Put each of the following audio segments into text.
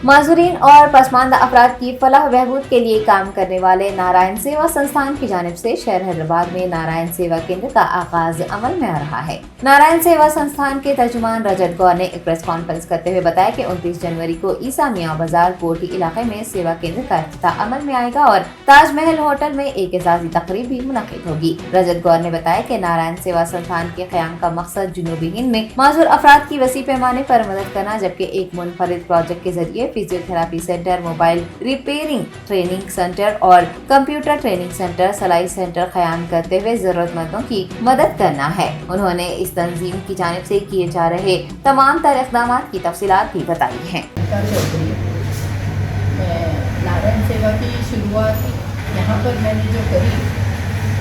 माजूरीन और पसमानदा अफराद की फलाह बहबूद के लिए काम करने वाले नारायण सेवा संस्थान की जानिब से शहर हैदराबाद में नारायण सेवा केंद्र का आगाज अमल में आ रहा है। नारायण सेवा संस्थान के तर्जुमान रजत गौर ने एक प्रेस कॉन्फ्रेंस करते हुए बताया कि 29 जनवरी को ईसा मियां बाजार कोठी इलाके में सेवा केंद्र का इफ्तिताह अमल में आएगा और ताजमहल होटल में एक एजाजी तकरीब भी मुनक्किद होगी। रजत गौर ने बताया कि नारायण सेवा संस्थान के क़याम का मकसद जुनूबी हिंद में माजूर अफराद की वसी पैमाने पर मदद करना, जबकि एक मुनफरिद प्रोजेक्ट के जरिए physiotherapy centre, mobile repairing training centre और कंप्यूटर ट्रेनिंग सेंटर, सलाई सेंटर कायम करते हुए जरूरतमंदों की मदद करना है। उन्होंने इस तंजीम की जानिब से किए जा रहे तमाम तर इक़दाम की तफसीलात भी बताई हैं। नारायण सेवा की शुरुआत यहाँ पर मैंने जो करी,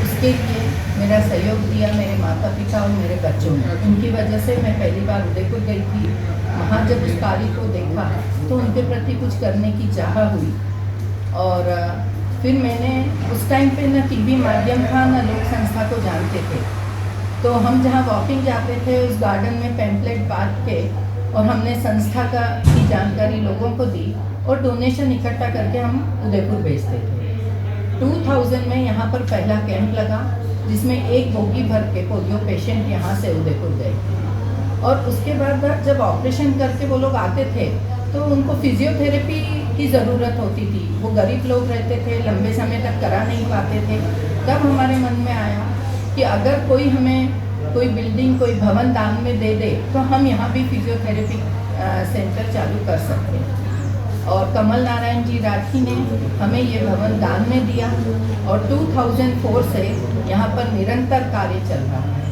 उसके लिए मेरा सहयोग दिया मेरे माता पिता और मेरे बच्चों ने। उनकी वजह से मैं पहली बार उदयपुर गई थी। वहाँ जब उस कार्य को देखा तो उनके प्रति कुछ करने की चाह हुई और फिर मैंने उस टाइम पे न टीवी माध्यम था न लोग संस्था को जानते थे, तो हम जहाँ वॉकिंग जाते थे उस गार्डन में पैम्पलेट बांट के और हमने संस्था की जानकारी लोगों को दी और डोनेशन इकट्ठा करके हम उदयपुर भेजते थे। 2000 में यहाँ पर पहला कैंप लगा जिसमें एक बोगी भर के पोलियो पेशेंट यहाँ से उदयपुर गए और उसके बाद जब ऑपरेशन करके वो लोग आते थे तो उनको फिजियोथेरेपी की ज़रूरत होती थी। वो गरीब लोग रहते थे, लंबे समय तक करा नहीं पाते थे। तब हमारे मन में आया कि अगर कोई हमें कोई बिल्डिंग, कोई भवन दान में दे दे तो हम यहाँ भी फिजियोथेरेपी सेंटर चालू कर सकते हैं। और कमल नारायण जी राठी ने हमें ये भवन दान में दिया और 2004 से यहाँ पर निरंतर कार्य चल रहा है।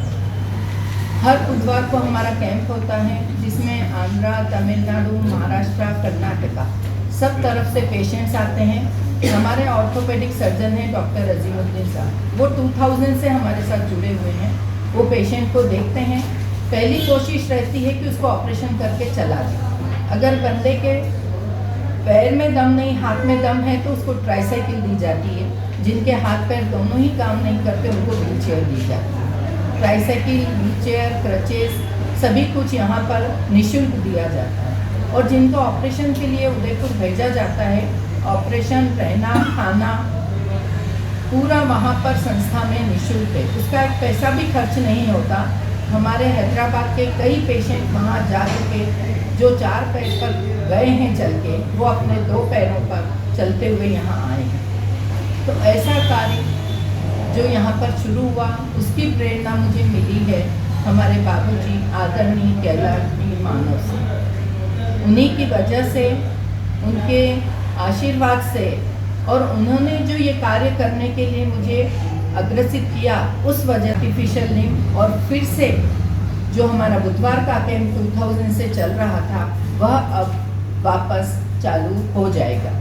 हर बुधवार को हमारा कैंप होता है जिसमें आंध्रा, तमिलनाडु, महाराष्ट्र, कर्नाटका सब तरफ से पेशेंट्स आते हैं। हमारे ऑर्थोपेडिक सर्जन हैं डॉक्टर अजीमुद्दीन साहब, वो 2000 से हमारे साथ जुड़े हुए हैं। वो पेशेंट को देखते हैं। पहली कोशिश रहती है कि उसको ऑपरेशन करके चला दें। अगर बंदे के पैर में दम नहीं, हाथ में दम है तो उसको ट्राईसाइकिल दी जाती है। जिनके हाथ पैर दोनों ही काम नहीं करते उनको व्हील चेयर दी जाती है। ट्राईसाइकिल, व्हील चेयर, क्रचेस सभी कुछ यहाँ पर निःशुल्क दिया जाता है। और जिनको ऑपरेशन के लिए उदयपुर भेजा जाता है, ऑपरेशन, रहना, खाना पूरा वहाँ पर संस्था में निःशुल्क है। उसका एक पैसा भी खर्च नहीं होता। हमारे हैदराबाद के कई पेशेंट वहाँ जा चुके जो 4 पैर पर गए हैं चल के, वो अपने 2 पैरों पर चलते हुए यहाँ आए हैं। तो ऐसा कार्य जो यहाँ पर शुरू हुआ उसकी प्रेरणा मुझे मिली है हमारे बाबूजी आदरणीय कैलाश जी मानव से। उन्हीं की वजह से, उनके आशीर्वाद से और उन्होंने जो ये कार्य करने के लिए मुझे अग्रसित किया, उस वजह आर्टिफिशियल लिम्ब और फिर से जो हमारा बुधवार का कैंप 2000 से चल रहा था वह अब वापस चालू हो जाएगा।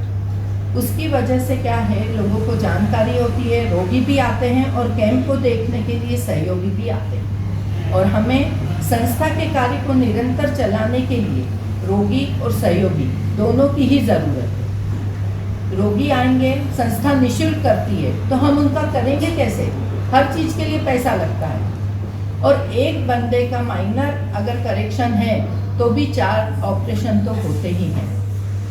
उसकी वजह से क्या है, लोगों को जानकारी होती है, रोगी भी आते हैं और कैंप को देखने के लिए सहयोगी भी आते हैं। और हमें संस्था के कार्य को निरंतर चलाने के लिए रोगी और सहयोगी दोनों की ही ज़रूरत है। रोगी आएंगे, संस्था निःशुल्क करती है तो हम उनका करेंगे कैसे? हर चीज़ के लिए पैसा लगता है और एक बंदे का माइनर अगर करेक्शन है तो भी 4 ऑपरेशन तो होते ही हैं।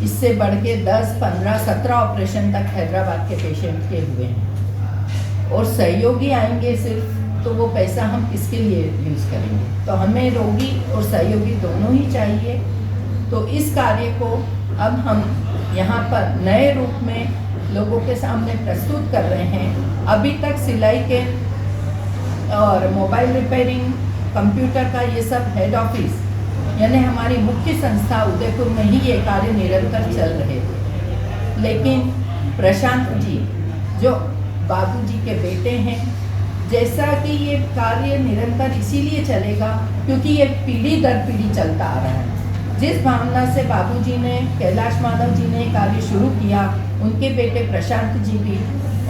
इससे बढ़ के 10, 15, 17 ऑपरेशन तक हैदराबाद के पेशेंट के हुए हैं। और सहयोगी आएंगे सिर्फ तो वो पैसा हम किसके लिए यूज़ करेंगे? तो हमें रोगी और सहयोगी दोनों ही चाहिए। तो इस कार्य को अब हम यहाँ पर नए रूप में लोगों के सामने प्रस्तुत कर रहे हैं। अभी तक सिलाई के और मोबाइल रिपेयरिंग, कंप्यूटर का ये सब हेड ऑफिस यानी हमारी मुख्य संस्था उदयपुर में ही ये कार्य निरंतर चल रहे थे। लेकिन प्रशांत जी जो बाबूजी के बेटे हैं, जैसा कि ये कार्य निरंतर इसीलिए चलेगा क्योंकि ये पीढ़ी दर पीढ़ी चलता आ रहा है। जिस भावना से बाबूजी ने, कैलाश मानव जी ने कार्य शुरू किया, उनके बेटे प्रशांत जी भी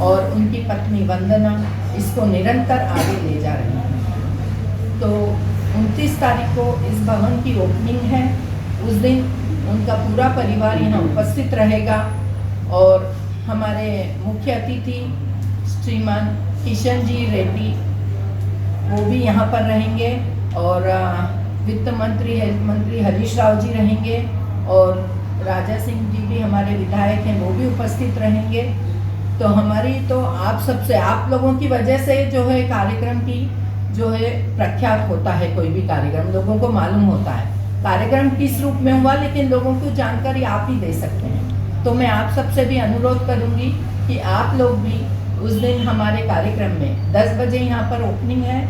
और उनकी पत्नी वंदना इसको निरंतर आगे ले जा रहे हैं। तो 29 तारीख को इस भवन की ओपनिंग है। उस दिन उनका पूरा परिवार यहाँ उपस्थित रहेगा और हमारे मुख्य अतिथि श्रीमान किशन जी रेड्डी वो भी यहाँ पर रहेंगे और वित्त मंत्री, हेल्थ मंत्री हरीश राव जी रहेंगे और राजा सिंह जी भी हमारे विधायक हैं, वो भी उपस्थित रहेंगे। तो हमारी तो आप सबसे, आप लोगों की वजह से जो है कार्यक्रम की जो है प्रख्यात होता है। कोई भी कार्यक्रम लोगों को मालूम होता है कार्यक्रम किस रूप में हुआ, लेकिन लोगों को जानकारी आप ही दे सकते हैं। तो मैं आप सबसे भी अनुरोध करूंगी कि आप लोग भी उस दिन हमारे कार्यक्रम में 10 बजे यहाँ पर ओपनिंग है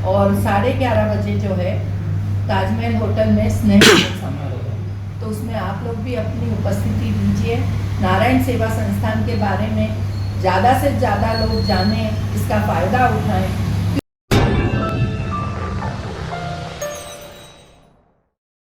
और 11:30 बजे जो है ताजमहल होटल में स्नेह समारोह है, तो उसमें आप लोग भी अपनी उपस्थिति दीजिए। नारायण सेवा संस्थान के बारे में ज़्यादा से ज़्यादा लोग जानें, इसका फ़ायदा उठाएं।